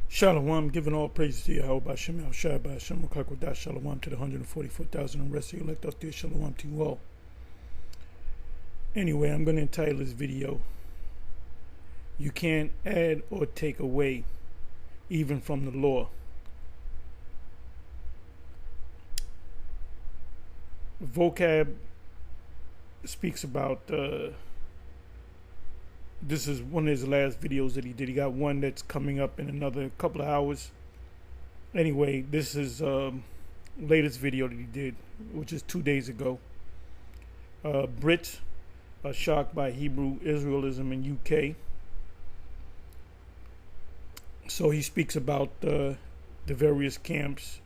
Shalom, giving all praises to Yahweh by Shem El Shai by Shem Kakodah. Shalom to the 144,000 and rest of you elect out there. Shalom to you all. Anyway, I'm going to entitle this video, "You Can't Add or Take Away, Even from the Law." Vocab speaks about, this is one of his last videos that he did. He got one that's coming up in another couple of hours. Anyway, this is latest video that he did, which is 2 days ago. Brits are shocked by Hebrew Israelism in UK. So he speaks about the various camps,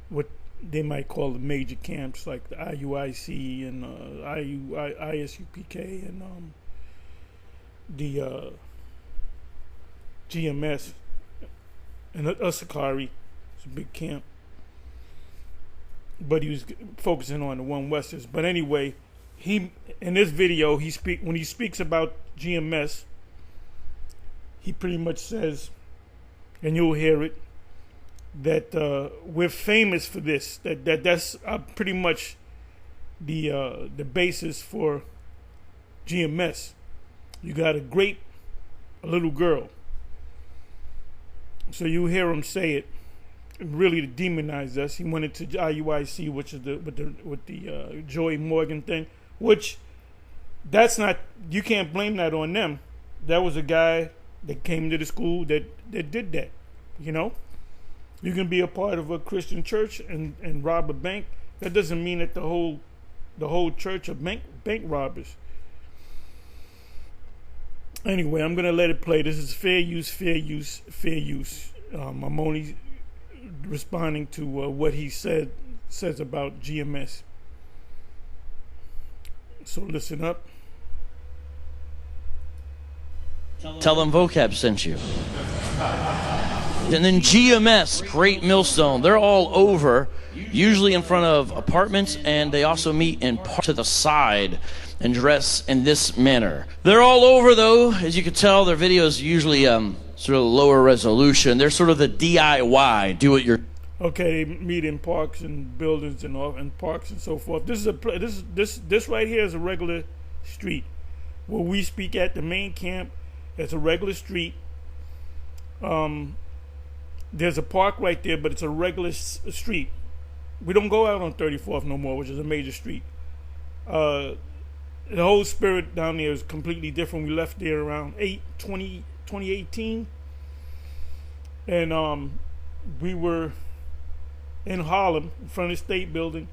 what they might call the major camps, like the IUIC and ISUPK and the GMS and Asakari. It's a big camp, but he was focusing on the One Westers. But anyway, he in this video when he speaks about GMS, he pretty much says, and you'll hear it, that we're famous for this. That's pretty much the basis for GMS. You got a little girl. So you hear him say it, really to demonize us. He went into IUIC, which is with the Joey Morgan thing, which that's not, you can't blame that on them. That was a guy that came to the school that did that. You know, you can be a part of a Christian church and rob a bank. That doesn't mean that the whole church are bank robbers. Anyway, I'm going to let it play. This is fair use. I'm only responding to what he says about GMS. So listen up. Tell them Vocab sent you. And then GMS, Great Millstone, they're all over, usually in front of apartments, and they also meet in to the side and dress in this manner. They're all over, though. As you can tell, their videos usually sort of lower resolution. They're sort of the DIY, do it your. Okay, they meet in parks and buildings and parks and so forth. This right here is a regular street. Where we speak at the main camp, it's a regular street. There's a park right there, but it's a regular street. We don't go out on 34th no more, which is a major street. The whole spirit down there is completely different. We left there around 2018. And we were in Harlem, in front of the State Building.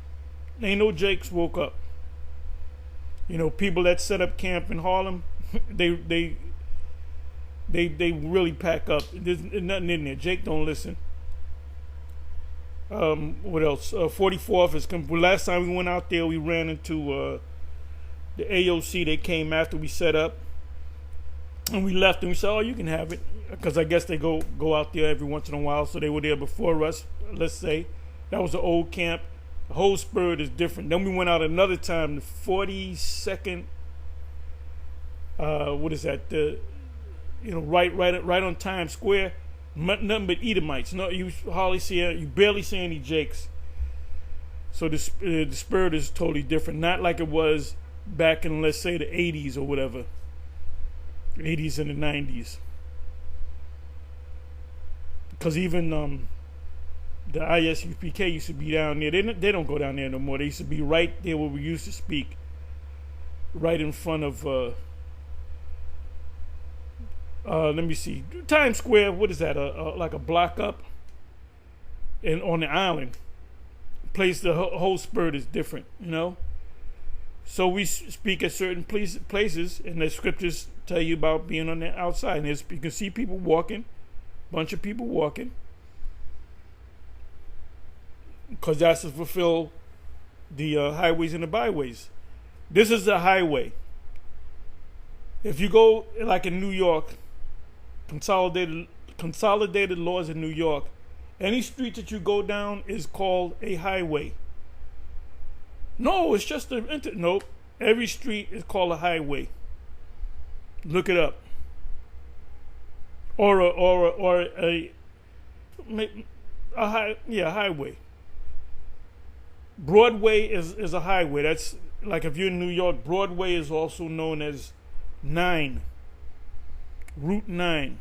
Ain't no Jakes woke up. You know, people that set up camp in Harlem, they really pack up. There's nothing in there. Jake don't listen. What else? 44th is last time we went out there, we ran into the AOC. They came after we set up, and we left, and we said, "Oh, you can have it," because I guess they go out there every once in a while. So they were there before us. Let's say that was an old camp. The whole spirit is different. Then we went out another time, the 42nd. What is that? Right on Times Square, nothing but Edomites. No, you barely see any Jakes. So the spirit is totally different. Not like it was back in, let's say, the 80s or whatever, 80s and the 90s. Because even the ISUPK used to be down there. They don't go down there no more. They used to be right there where we used to speak, right in front of. Let me see. Times Square, what is that? Like a block up and on the island. Place, the whole spirit is different, you know? So we speak at certain places, and the scriptures tell you about being on the outside. And you can see people walking, bunch of people walking, because that's to fulfill the highways and the byways. This is the highway. If you go, like in New York, consolidated laws in New York, any street that you go down is called a highway. No, it's just nope. Every street is called a highway. Look it up. Or a highway. Broadway is a highway. That's like if you're in New York, Broadway is also known as 9, Route 9.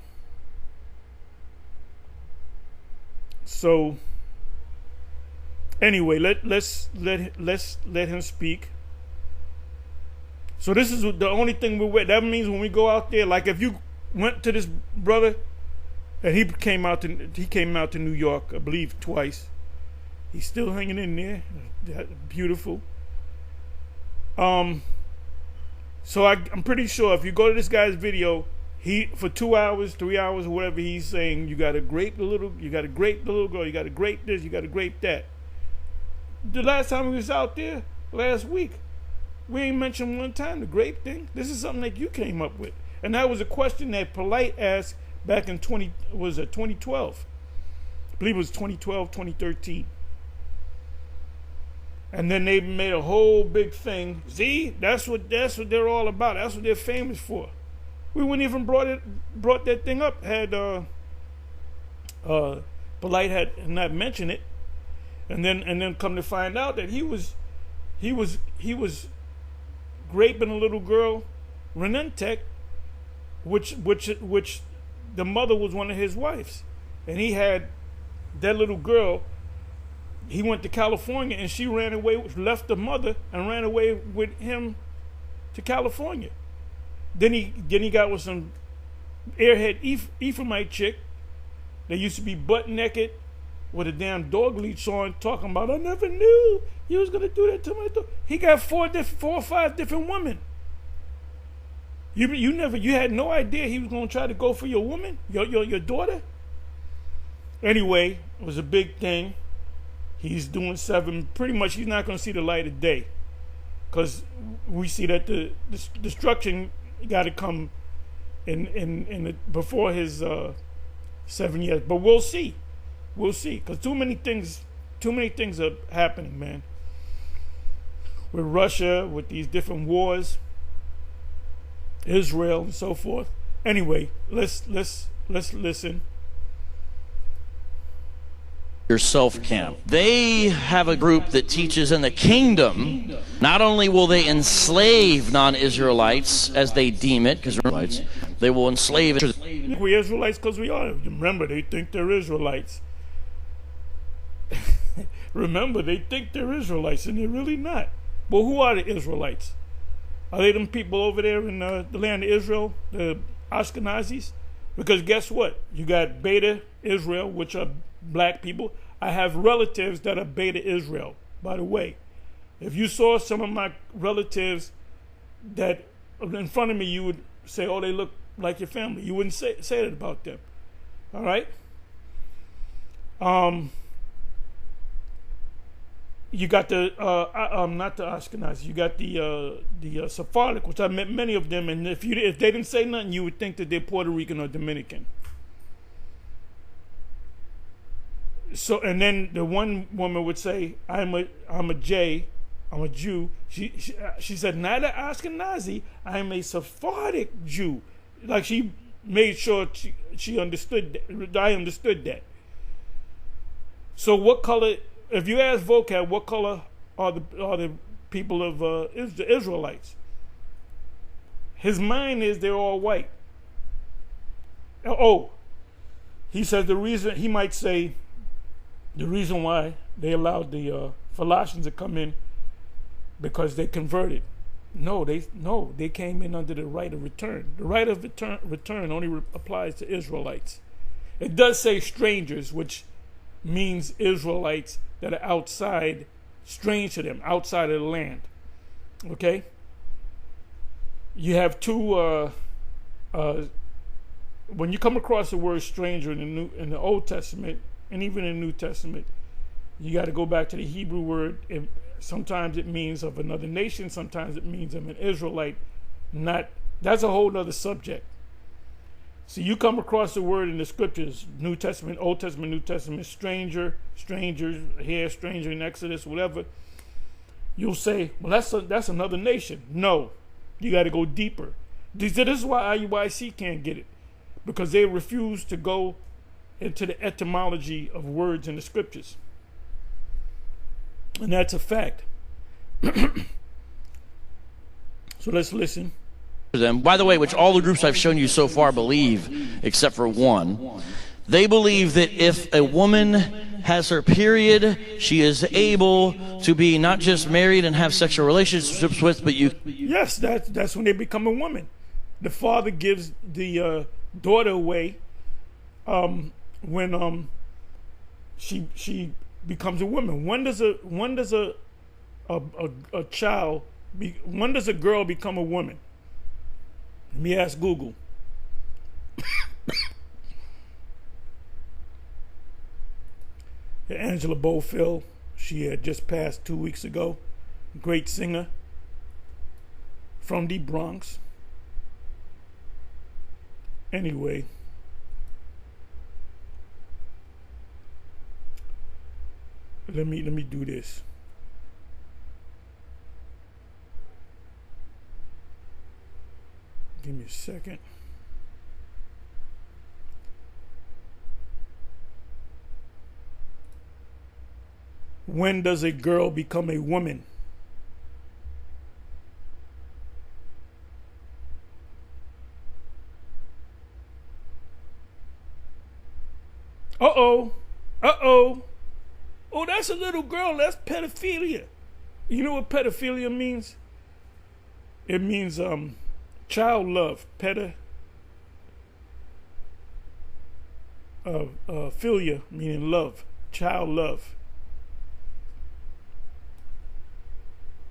So anyway, let's let him speak. So this is the only thing that means when we go out there, like if you went to this brother and he came out to New York, I believe twice. He's still hanging in there. Beautiful. So I'm pretty sure if you go to this guy's video, he for 2 hours, 3 hours, or whatever, he's saying you got to grape the little girl, you got to grape this, you got to grape that. The last time we was out there, last week, we ain't mentioned one time the grape thing. This is something that you came up with, and that was a question that Polite asked back in 2012. I believe it was 2012, 2013. And then they made a whole big thing. See, that's what they're all about. That's what they're famous for. We wouldn't even brought that thing up had Polite had not mentioned it, and then come to find out that he was raping a little girl, Renentech, which the mother was one of his wives, and he had that little girl. He went to California, and she ran away, left the mother, and ran away with him to California. Then he got with some airhead Ephraimite chick. They used to be butt naked with a damn dog leash on, talking about, I never knew you was gonna do that to my dog. He got 4 or 5 different women. You had no idea he was gonna try to go for your woman, your daughter. Anyway, it was a big thing. He's doing 7. Pretty much, he's not going to see the light of day, because we see that the destruction got to come before his 7 years. But we'll see, because too many things are happening, man. With Russia, with these different wars, Israel, and so forth. Anyway, let's listen. Yourself camp. They have a group that teaches in the kingdom, not only will they enslave non-Israelites as they deem it, because Israelites, they will enslave. We're Israelites because we are. Remember, they think they're Israelites. Remember, they think they're Israelites, and they're really not. Well, who are the Israelites? Are they them people over there in the land of Israel, the Ashkenazis? Because guess what? You got Beta Israel, which are black people. I have relatives that are Beta Israel, by the way. If you saw some of my relatives that in front of me, you would say, oh, they look like your family. You wouldn't say that about them. All right? You got the not the Ashkenazi. You got the Sephardic, which I met many of them. And if they didn't say nothing, you would think that they're Puerto Rican or Dominican. So, and then the one woman would say, I'm a Jew. She said, not an Ashkenazi, I'm a Sephardic Jew. Like she made sure she understood that. I understood that. So what color, if you ask Vocab, what color are the people of the Israelites? His mind is they're all white. Oh, he says he might say, the reason why they allowed the Falashans to come in because they converted. No, they came in under the right of return. The right of return only applies to Israelites. It does say strangers, which means Israelites that are outside, strange to them, outside of the land. Okay? You have two. When you come across the word stranger in the Old Testament, and even in the New Testament, you got to go back to the Hebrew word. Sometimes it means of another nation. Sometimes it means of an Israelite. That's a whole other subject. So you come across the word in the scriptures, New Testament, Old Testament, New Testament, stranger, strangers, here, stranger in Exodus, whatever. You'll say, well, that's another nation. No, you got to go deeper. This is why IUIC can't get it, because they refuse to go into the etymology of words in the scriptures. And that's a fact. So let's listen. Them. By the way, which all the groups I've shown you so far believe, except for one, they believe that if a woman has her period, she is able to be not just married and have sexual relationships with, but you. Yes, that's when they become a woman. The father gives the daughter away when she becomes a woman. When does a child when does a girl become a woman? Let me ask Google. Angela Bofill, she had just passed 2 weeks ago. Great singer from the Bronx. Anyway, let me do this. Give me a second. When does a girl become a woman? Uh-oh. Uh-oh. Oh, that's a little girl. That's pedophilia. You know what pedophilia means? It means child love. Philia meaning love. Child love.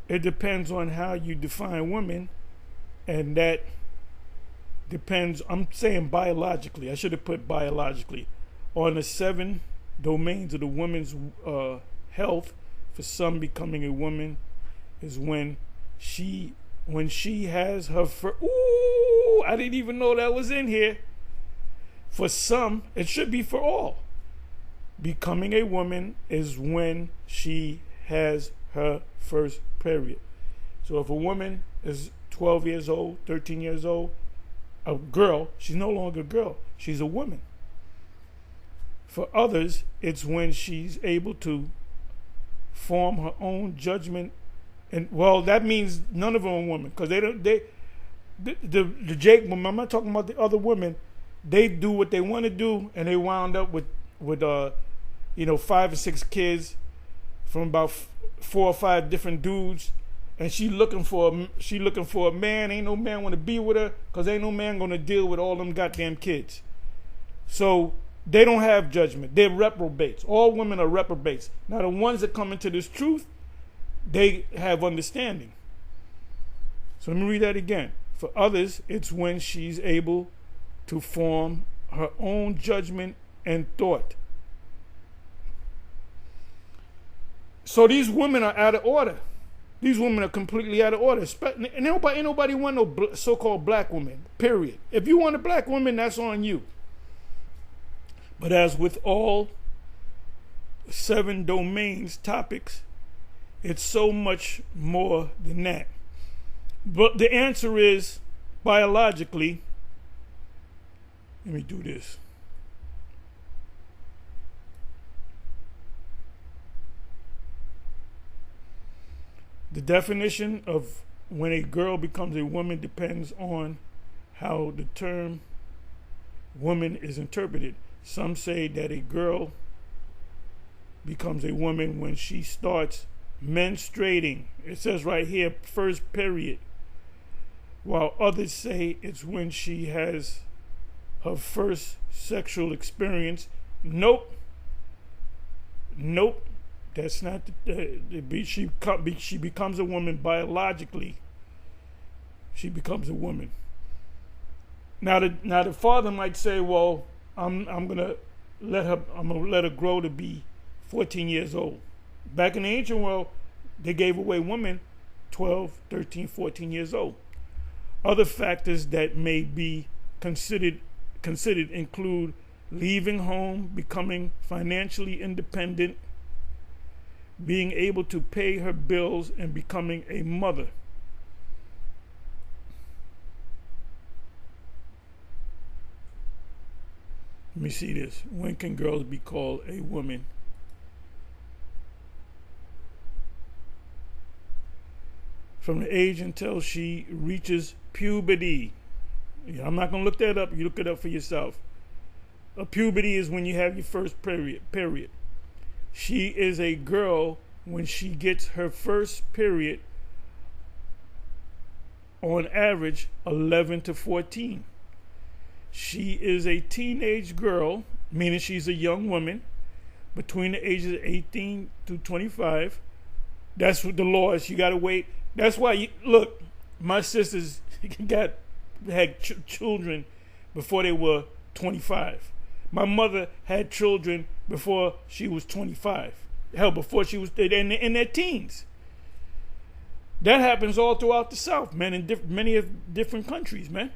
It depends on how you define women, and that depends, I'm saying biologically, I should have put biologically, on the 7 domains of the woman's health. For some, becoming a woman is when she has her first, ooh, I didn't even know that was in here. For some, it should be for all. Becoming a woman is when she has her first period. So if a woman is 12 years old, 13 years old, a girl, she's no longer a girl, she's a woman. For others, it's when she's able to form her own judgment, and well, that means none of them are women, because the Jake women, I'm not talking about the other women, they do what they want to do, and they wound up with 5 or 6 kids from about 4 or 5 different dudes, and she looking for a man. Ain't no man want to be with her, because ain't no man going to deal with all them goddamn kids. So they don't have judgment. They're reprobates. All women are reprobates. Now the ones that come into this truth, they have understanding. So let me read that again. For others, it's when she's able to form her own judgment and thought. So these women are out of order. These women are completely out of order. And ain't nobody want no so-called black woman, period. If you want a black woman, that's on you. But as with all 7 domains topics, it's so much more than that. But the answer is, biologically, let me do this. The definition of when a girl becomes a woman depends on how the term woman is interpreted. Some say that a girl becomes a woman when she starts menstruating. It says right here, first period. While others say it's when she has her first sexual experience. Nope. That's not she becomes a woman biologically. She becomes a woman. Now the father might say, well, I'm gonna let her grow to be 14 years old. Back in the ancient world, they gave away women 12, 13, 14 years old. Other factors that may be considered include leaving home, becoming financially independent, being able to pay her bills, and becoming a mother. Let me see this. When can girls be called a woman? From the age until she reaches puberty. Yeah, I'm not going to look that up. You look it up for yourself. A puberty is when you have your first period. She is a girl when she gets her first period, on average 11 to 14. She is a teenage girl, meaning she's a young woman, between the ages of 18 to 25. That's what the law is. You got to wait. That's why, look, my sisters had children before they were 25. My mother had children before she was 25. Hell, before she was in their teens. That happens all throughout the South, man, in many different countries, man.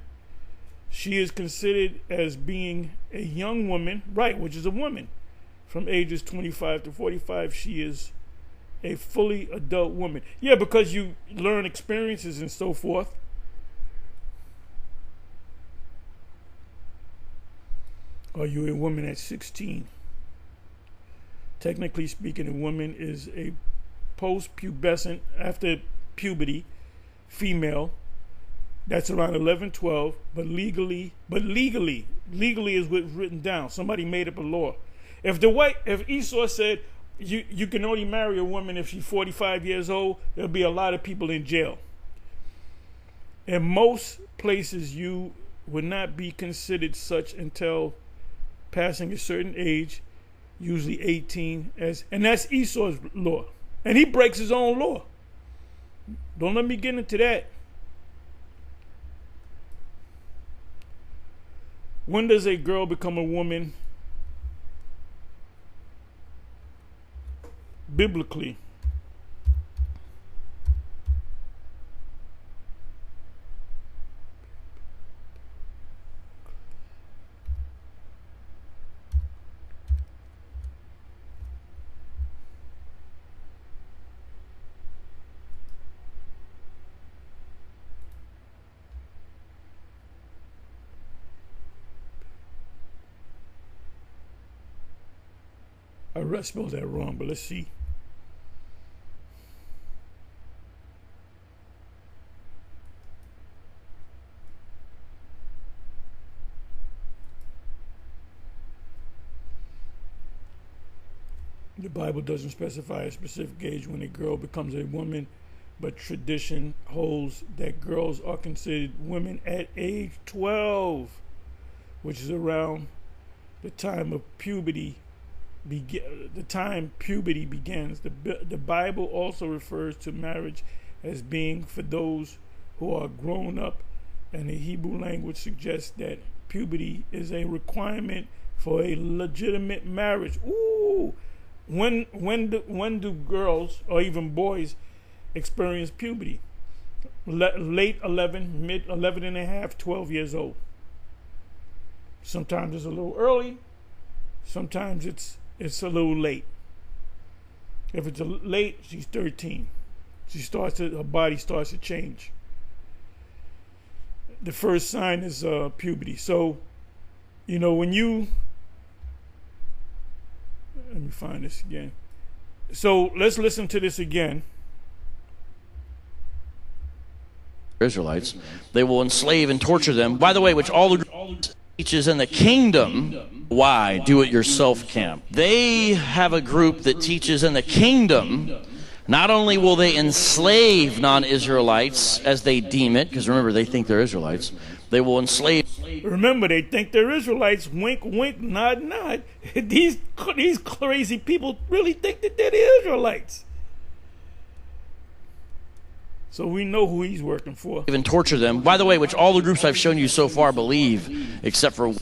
She is considered as being a young woman, right, which is a woman. From ages 25 to 45, she is a fully adult woman. Yeah, because you learn experiences and so forth. Are you a woman at 16? Technically speaking, a woman is a post-pubescent, after puberty, female. That's around 11, 12, but legally is what's written down. Somebody made up a law. If Esau said you can only marry a woman if she's 45 years old, there'll be a lot of people in jail. In most places, you would not be considered such until passing a certain age, usually 18, and that's Esau's law. And he breaks his own law. Don't let me get into that. When does a girl become a woman biblically? I spelled that wrong, but let's see. The Bible doesn't specify a specific age when a girl becomes a woman, but tradition holds that girls are considered women at age 12, which is around the time of puberty. The time puberty begins. The Bible also refers to marriage as being for those who are grown up, and the Hebrew language suggests that puberty is a requirement for a legitimate marriage. Ooh, when do girls or even boys experience puberty? Late 11, mid 11 and a half, 12 years old. Sometimes it's a little early. Sometimes it's a little late. If it's late, she's 13. Her body starts to change. The first sign is puberty. So, when you, let me find this again. So let's listen to this again. Israelites, they will enslave and torture them. By the way, which all the teaches in the kingdom. Why? Do-it-yourself camp. They have a group that teaches in the kingdom. Not only will they enslave non-Israelites as they deem it, because remember, they think they're Israelites. They will enslave. Remember, they think they're Israelites. Wink, wink, nod, nod. These crazy people really think that they're the Israelites. So we know who he's working for. Even torture them. By the way, which all the groups I've shown you so far believe, except for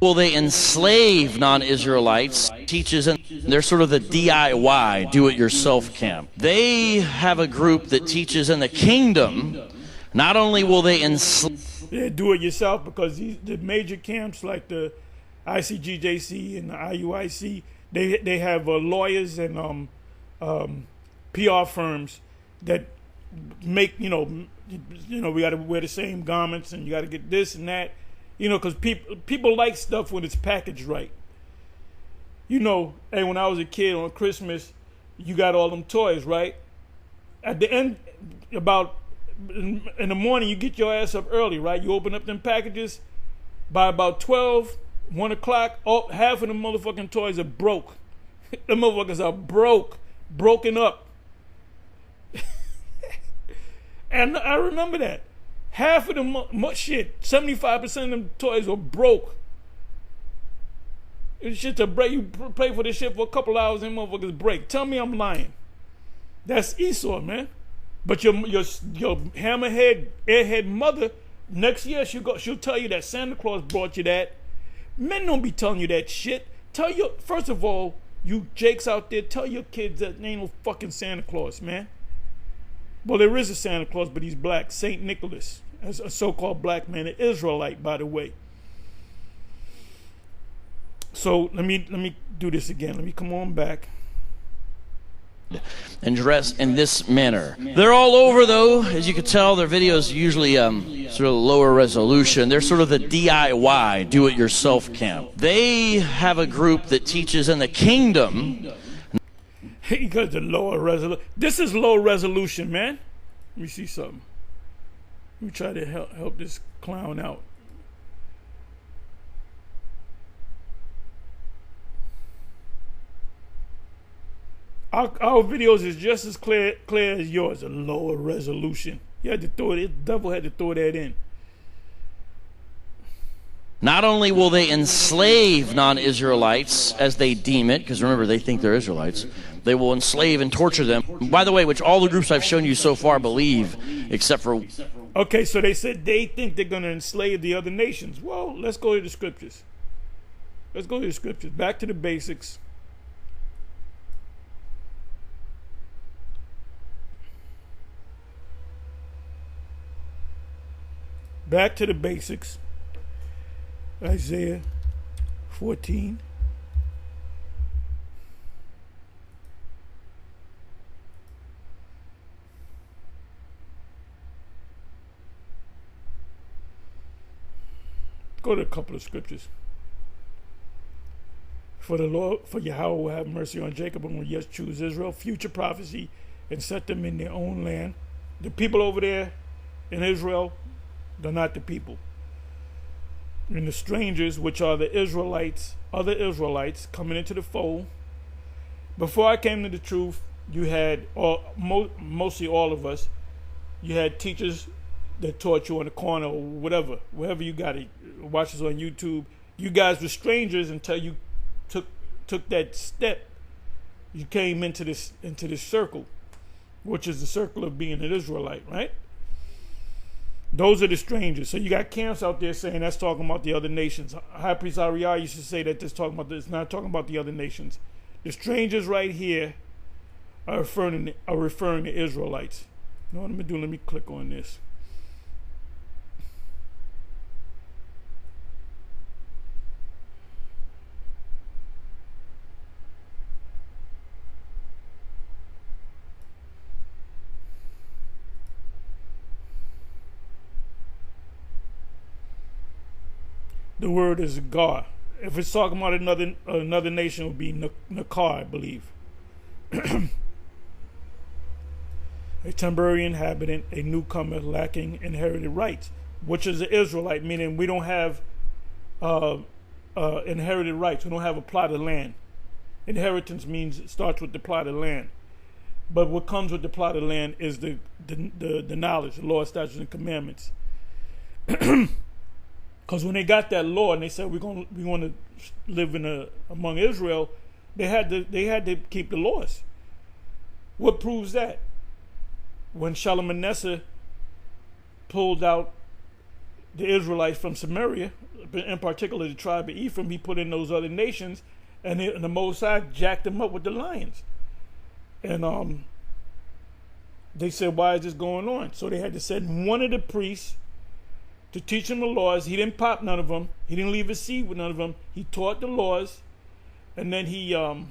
will they enslave non-Israelites, teaches, and they're sort of the DIY, do-it-yourself camp. They have a group that teaches in the kingdom. Not only will they enslave. Yeah, do it yourself, because the major camps like the ICGJC and the IUIC, they have lawyers and PR firms that make, we got to wear the same garments and you got to get this and that. You know, because people like stuff when it's packaged right. You know, hey, when I was a kid on Christmas, you got all them toys, right? At the end, about in the morning, you get your ass up early, right? You open up them packages. By about 12, 1 o'clock, half of the motherfucking toys are broke. The motherfuckers are broken up. And I remember that. Half of them, 75% of them toys were broke. It's shit to break. You pay for this shit for a couple hours and motherfuckers break. Tell me I'm lying. That's Esau, man. But your hammerhead, airhead mother, next year she'll tell you that Santa Claus brought you that. Men don't be telling you that shit. First of all, you jakes out there, tell your kids that ain't no fucking Santa Claus, man. Well, there is a Santa Claus, but he's black. Saint Nicholas, as a so-called black man, an Israelite, by the way. So let me do this again. Let me come on back. And dress in this manner. They're all over, though. As you can tell, their videos are usually sort of lower resolution. They're sort of the DIY, do-it-yourself camp. They have a group that teaches in the kingdom. He got the lower resolution. This is low resolution, man. Let me see something. Let me try to help this clown out. Our videos is just as clear as yours, a lower resolution. You had to throw it. The devil had to throw that in. Not only will they enslave non-Israelites as they deem it, because remember, they think they're Israelites, they will enslave and torture them. By the way, which all the groups I've shown you so far believe, except for... Okay, so they said they think they're going to enslave the other nations. Well, let's go to the scriptures. Back to the basics. Back to the basics. Isaiah 14. Go to a couple of scriptures. For Yahweh will have mercy on Jacob and will yet choose Israel. Future prophecy, and set them in their own land. The people over there in Israel, they're not the people. And the strangers, which are the Israelites, other Israelites coming into the fold. Before I came to the truth, you had mostly all of us. You had teachers that taught you on the corner or whatever, wherever you got it. Watch us on YouTube. You guys were strangers until you took that step. You came into this circle, which is the circle of being an Israelite, right? Those are the strangers. So you got camps out there saying that's talking about the other nations. High Priest Ariel used to say that this talking about this, it's not talking about the other nations. The strangers right here are referring to Israelites. You know what I'm gonna do? Let me click on this. The word is gar. If it's talking about another nation, it would be nakar, I believe. A temporary inhabitant, a newcomer lacking inherited rights, which is an Israelite, meaning we don't have inherited rights. We don't have a plot of land. Inheritance means it starts with the plot of land. But what comes with the plot of land is the knowledge, the law, statutes, and commandments. Because when they got that law and they said we want to live among Israel, they had to keep the laws. What proves that? When Shalmaneser pulled out the Israelites from Samaria, in particular the tribe of Ephraim, he put in those other nations, and the Mosai jacked them up with the lions. And they said, why is this going on? So they had to send one of the priests to teach them the laws. He didn't pop none of them. He didn't leave a seed with none of them. He taught the laws, and then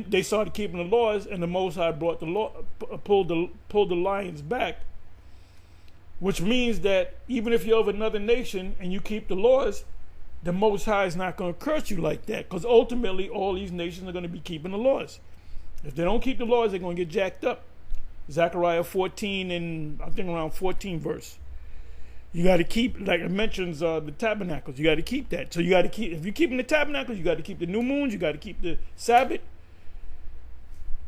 they started keeping the laws. And the Most High brought the law, pulled the lions back, which means that even if you're of another nation and you keep the laws, the Most High is not going to curse you like that, because ultimately all these nations are going to be keeping the laws. If they don't keep the laws, they're going to get jacked up. Zechariah 14 and I think around 14 verse. You got to keep, like it mentions the tabernacles. You got to keep that. So you got to keep, if you're keeping the tabernacles, you got to keep the new moons. You got to keep the Sabbath.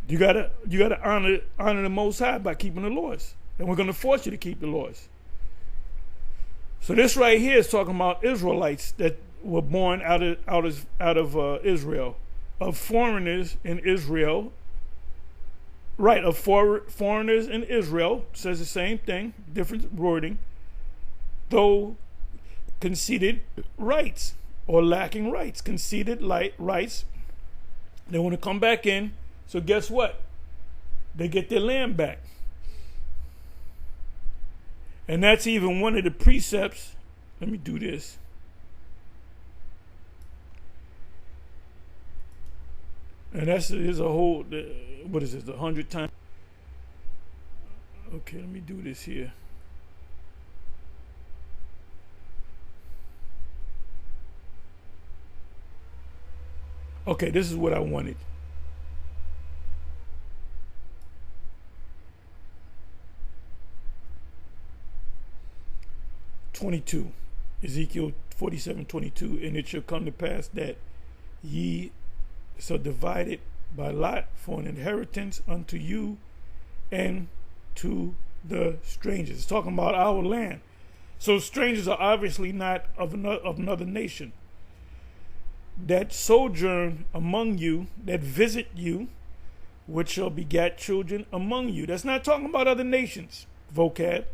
You got to honor the Most High by keeping the laws, and we're going to force you to keep the laws. So this right here is talking about Israelites that were born out of Israel, of foreigners in Israel. Right, of foreigners in Israel, says the same thing, different wording. Though conceded rights or lacking rights, conceded rights, they want to come back in. So guess what? They get their land back. And that's even one of the precepts. Let me do this. And there's a whole, what is this, 100 times? Okay, let me do this here. Okay, this is what I wanted. Ezekiel 47:22, and it shall come to pass that ye shall divide it by lot for an inheritance unto you and to the strangers. It's talking about our land. So strangers are obviously not of another nation. That sojourn among you, that visit you, which shall begat children among you. That's not talking about other nations, vocab.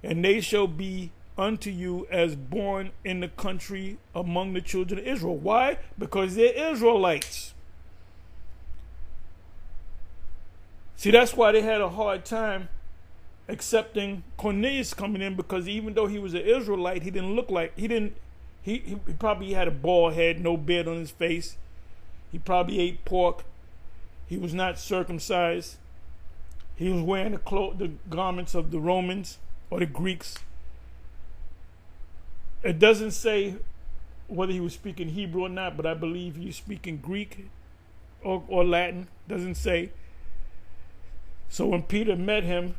And they shall be unto you as born in the country among the children of Israel. Why? Because they're Israelites. See, that's why they had a hard time accepting Cornelius coming in, because even though he was an Israelite, he didn't look like, he probably had a bald head, no beard on his face. He probably ate pork. He was not circumcised. He was wearing the garments of the Romans or the Greeks. It doesn't say whether he was speaking Hebrew or not, but I believe he was speaking Greek or Latin. Doesn't say. So when Peter met him,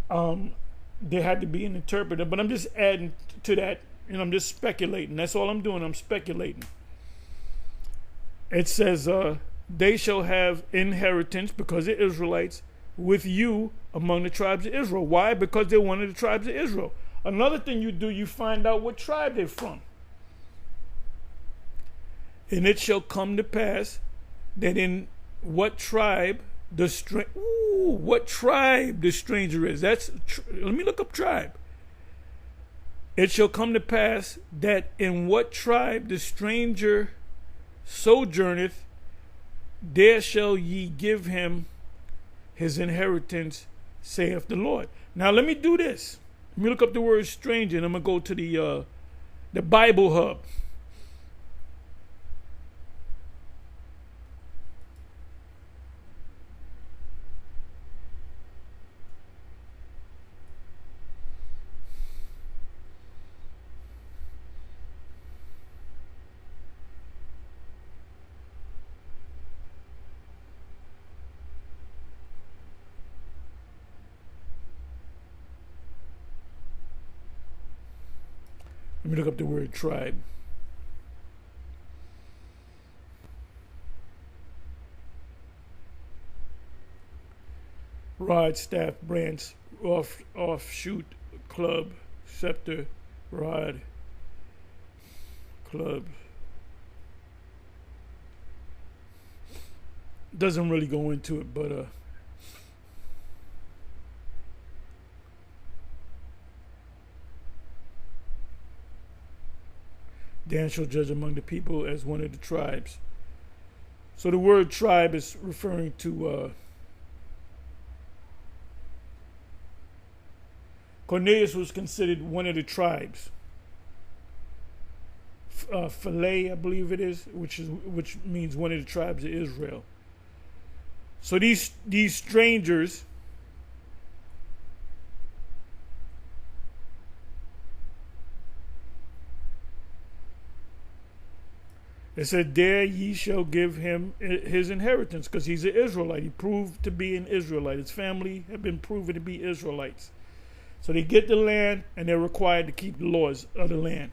there had to be an interpreter. But I'm just adding to that, and I'm just speculating. That's all I'm doing. I'm speculating. It says, they shall have inheritance, because they're Israelites, with you among the tribes of Israel. Why? Because they're one of the tribes of Israel. Another thing you do, you find out what tribe they're from. And it shall come to pass that in what tribe the stranger is. Let me look up tribe. It shall come to pass that in what tribe the stranger sojourneth, there shall ye give him his inheritance, saith the Lord. Now let me do this. Let me look up the word stranger, and I'm going to go to the Bible Hub. Let me look up the word tribe. Rod, staff, branch, offshoot, club, scepter, rod, club. Doesn't really go into it, but Dan shall judge among the people as one of the tribes. So the word tribe is referring to Cornelius was considered one of the tribes. Philae, I believe it is, which means one of the tribes of Israel. So these strangers It said, there ye shall give him his inheritance, because he's an Israelite. He proved to be an Israelite. His family have been proven to be Israelites. So they get the land, and they're required to keep the laws of the land.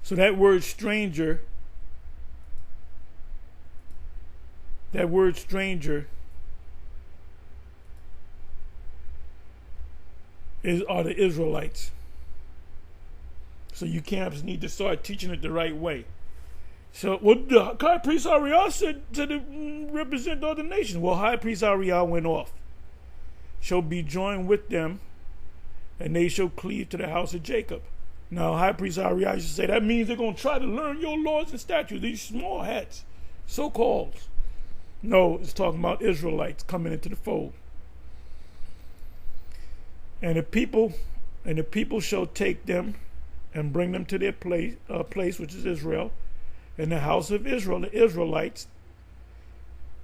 So that word stranger are the Israelites. So you camps need to start teaching it the right way. So what the high priest Ariel said to represent other nations. Well, high priest Ariel went off. Shall be joined with them, and they shall cleave to the house of Jacob. Now, high priest Ariel used to say that means they're going to try to learn your laws and statutes. These small hats, so-called. No, it's talking about Israelites coming into the fold. And the people shall take them and bring them to their place, which is Israel. And the house of Israel, the Israelites,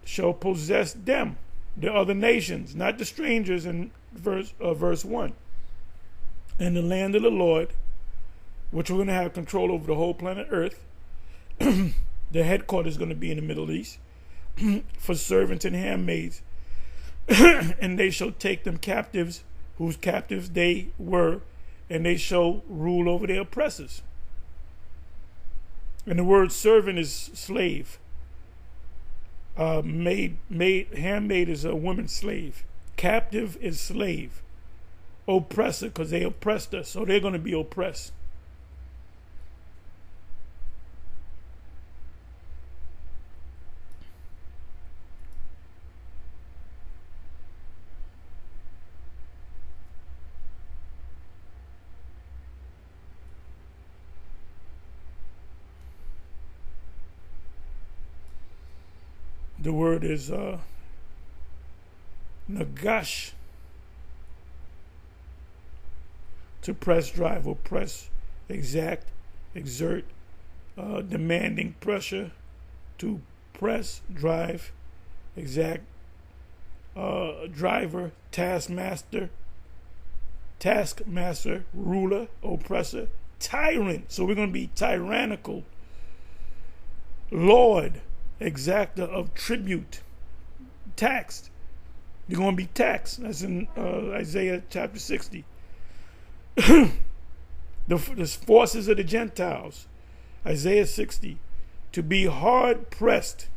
shall possess them, the other nations, not the strangers in verse 1. And the land of the Lord, which we're going to have control over the whole planet Earth. The headquarters is going to be in the Middle East for servants and handmaids. And they shall take them captives, whose captives they were, and they shall rule over their oppressors. And the word servant is slave. Handmaid is a woman's slave. Captive is slave. Oppressor, because they oppressed us, so they're going to be oppressed. The word is nagash, to press, drive, oppress, exact, exert, demanding pressure, to press, drive, exact, driver, taskmaster, ruler, oppressor, tyrant. So we're going to be tyrannical, lord, exactor of tribute, taxed. You're going to be taxed. That's in Isaiah chapter 60. The forces of the Gentiles, Isaiah 60, to be hard pressed.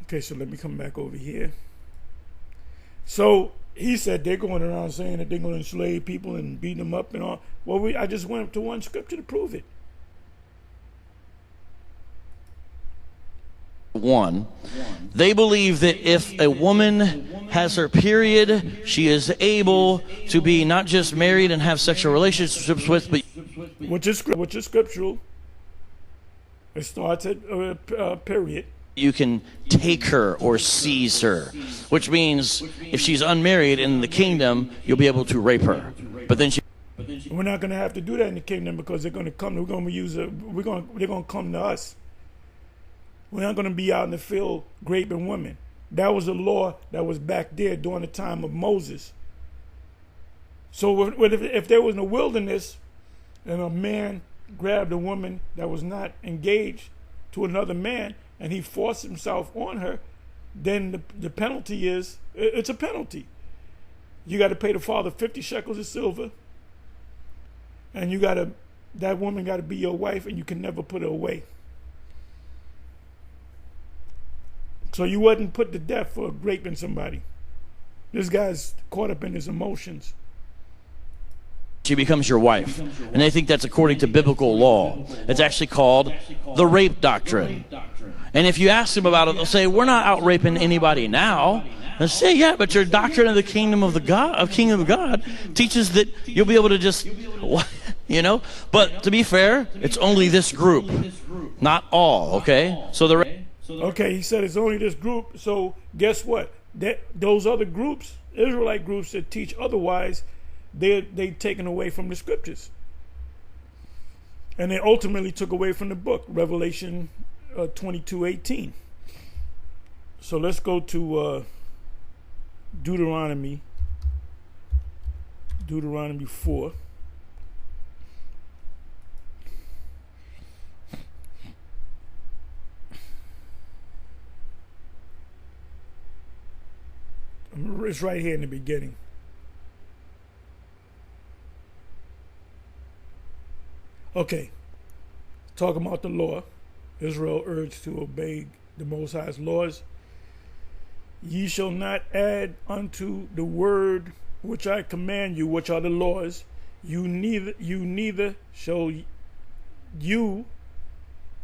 Okay, so let me come back over here. So he said they're going around saying that they're going to enslave people and beat them up and all. Well, I just went to one scripture to prove it. 1. They believe that if a woman has her period, she is able to be not just married and have sexual relationships with, but which is scriptural. It starts at period. You can take her or seize her, which means if she's unmarried in the kingdom, you'll be able to rape her. But then we're not going to have to do that in the kingdom, because they're going to come. They're going to come to us. We're not going to be out in the field raping women. That was a law that was back there during the time of Moses. So if there was in the wilderness and a man grabbed a woman that was not engaged to another man, and he forced himself on her, then the penalty is, it's a penalty. You got to pay the father 50 shekels of silver, and that woman got to be your wife, and you can never put her away. So you wasn't put to death for raping somebody. This guy's caught up in his emotions. She becomes your wife. And they think that's according to biblical law. It's actually called the rape doctrine. And if you ask them about it, they'll say, we're not out raping anybody now. And say, yeah, but your doctrine of the kingdom of God teaches that you'll be able to just, you know. But to be fair, it's only this group, not all, okay? So okay, he said it's only this group. So guess what? Those other groups Israelite groups that teach otherwise, they're taken away from the scriptures. And they ultimately took away from the book, Revelation 22:18. So let's go to Deuteronomy 4. It's right here in the beginning. Okay. Talking about the law. Israel urged to obey the Most High's laws. Ye shall not add unto the word which I command you, which are the laws. You neither shall you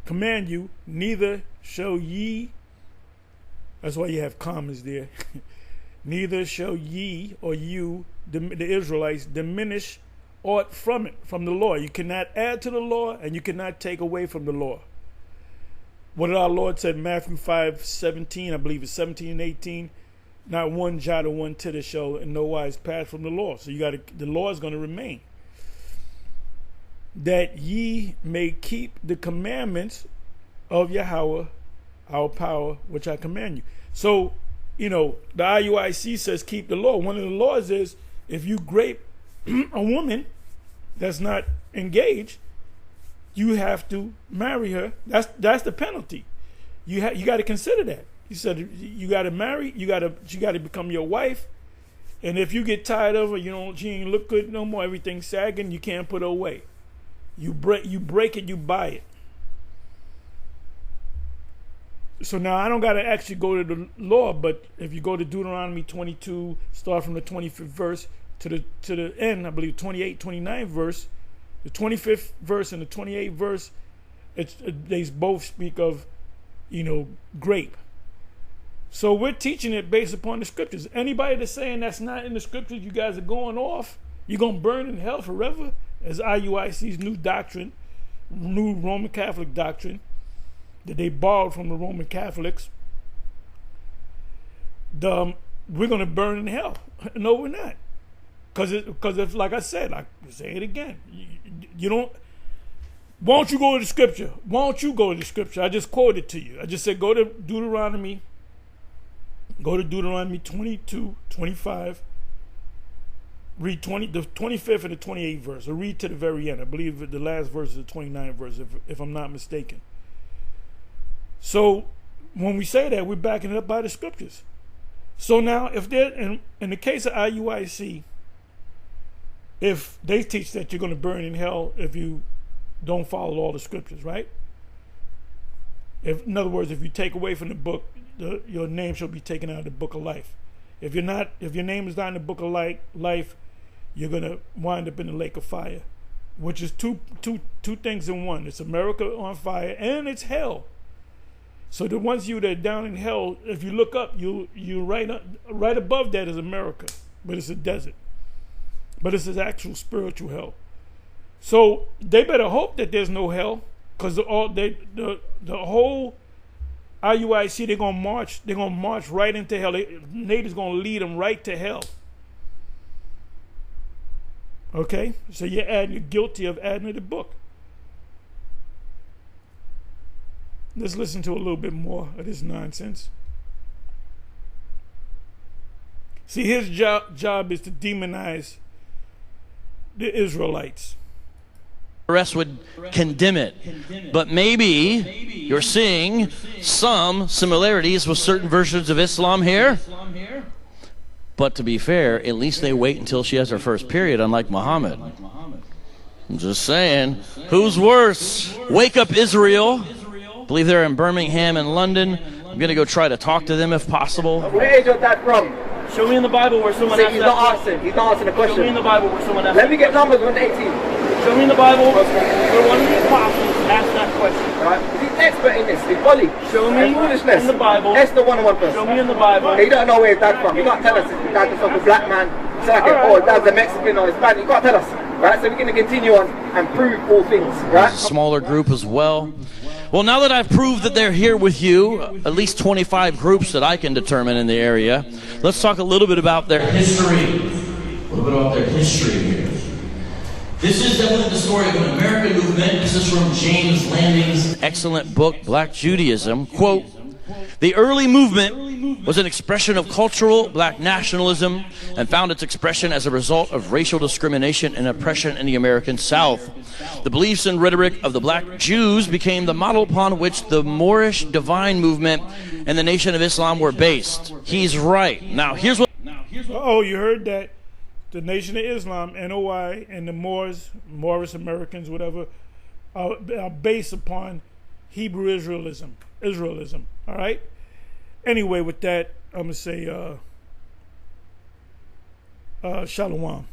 command you, neither shall ye. That's why you have commas there. Neither shall ye or you, the Israelites, diminish aught from it, from the law. You cannot add to the law, and you cannot take away from the law. What did our Lord said in Matthew 5:17, I believe it's 17 and 18, not one jot or one tittle shall in no wise pass from the law. So the law is going to remain. That ye may keep the commandments of Yahweh, our power, which I command you. So, the IUIC says keep the law. One of the laws is if you grape a woman that's not engaged, you have to marry her. That's the penalty. You got to consider that. He said you got to marry. She got to become your wife. And if you get tired of her, she ain't look good no more. Everything's sagging. You can't put her away. You break it. You buy it. So now I don't got to actually go to the law, but if you go to Deuteronomy 22, start from the 25th verse to the end, I believe 28, 29 verse, the 25th verse and the 28th verse, they both speak of, grape. So we're teaching it based upon the scriptures. Anybody that's saying that's not in the scriptures, you guys are going off. You're going to burn in hell forever, as IUIC's new doctrine, new Roman Catholic doctrine, that they borrowed from the Roman Catholics. We're going to burn in hell. No, we're not. Because if, like I said, I say it again, you don't. Why don't you go to the scripture? Why don't you go to the scripture? I just quoted to you. I just said go to Deuteronomy. Go to Deuteronomy 22, 25. Read the 25th and the 28th verse. Or read to the very end. I believe the last verse is the 29th verse, if I'm not mistaken. So when we say that, we're backing it up by the scriptures. So now, if they're in the case of IUIC, if they teach that you're going to burn in hell if you don't follow all the scriptures, right? In other words, if you take away from the book, your name shall be taken out of the book of life. If your name is not in the book of life, you're going to wind up in the lake of fire, which is two things in one. It's America on fire and it's hell. So the ones you that are down in hell, if you look up, you right above that is America, but it's a desert. But it's an actual spiritual hell. So they better hope that there's no hell, because the whole IUIC, they're gonna march right into hell. Nader's gonna lead them right to hell. Okay, so you're guilty of adding to the book. Let's listen to a little bit more of this nonsense. See, his job is to demonize the Israelites. The rest would condemn it. But maybe you're seeing some similarities with certain versions of Islam here. But to be fair, at least they wait until she has her first period, unlike Muhammad. I'm just saying, who's worse? Wake Up Israel. I believe they're in Birmingham and London. I'm going to go try to talk to them if possible. Where is your dad from? Show me in the Bible where someone asked he's not answering. He's not answering the question. Show me in the Bible where someone asked. Let me get numbers 1 to 18. Show me in the Bible where one of the apostles asked that question. Right? He's an expert in this. He's folly. Show me in the Bible. That's the one-on-one person. Show me in the Bible. You don't know where his dad's from. You can't tell us his dad's from a black man. It's like, his dad's a Mexican or Hispanic. You can't tell us. Right? So we're going to continue on and prove all things. Right? There's a smaller group as well. Well, now that I've proved that they're here with you, at least 25 groups that I can determine in the area, let's talk a little bit about their history. A little bit about their history here. This is definitely the story of an American movement. This is from James Landing's excellent book, Black Judaism. Quote, the early movement was an expression of cultural black nationalism and found its expression as a result of racial discrimination and oppression in the American South. The beliefs and rhetoric of the black Jews became the model upon which the Moorish divine movement and the Nation of Islam were based. He's right. Now, here's what... Oh, you heard that? The Nation of Islam, NOI, and the Moorish Americans, whatever, are based upon Hebrew Israelism. All right? Anyway, with that, I'm going to say shalom.